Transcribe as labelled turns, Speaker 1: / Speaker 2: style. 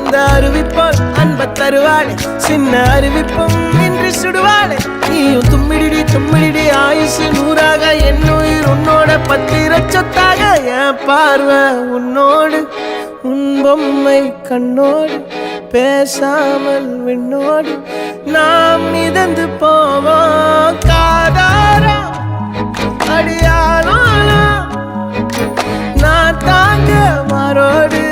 Speaker 1: அந்த அறிவிப்பால் அன்ப தருவாளே சின்ன அறிவிப்பும் இன்று சுடுவாளே நீயும் தும்மிடி தும்மிடி ஆயுசு நூறாக என் உயிர் உன்னோட பத்திர சொத்தாக என் பார்வை உன்னோடு உன் பொம்மை கண்ணோடு பேசாமல் விண்ணோடு நாம் மிதந்து போவோம் காதாரா அடியாளோ நான் தாங்க மாறோடு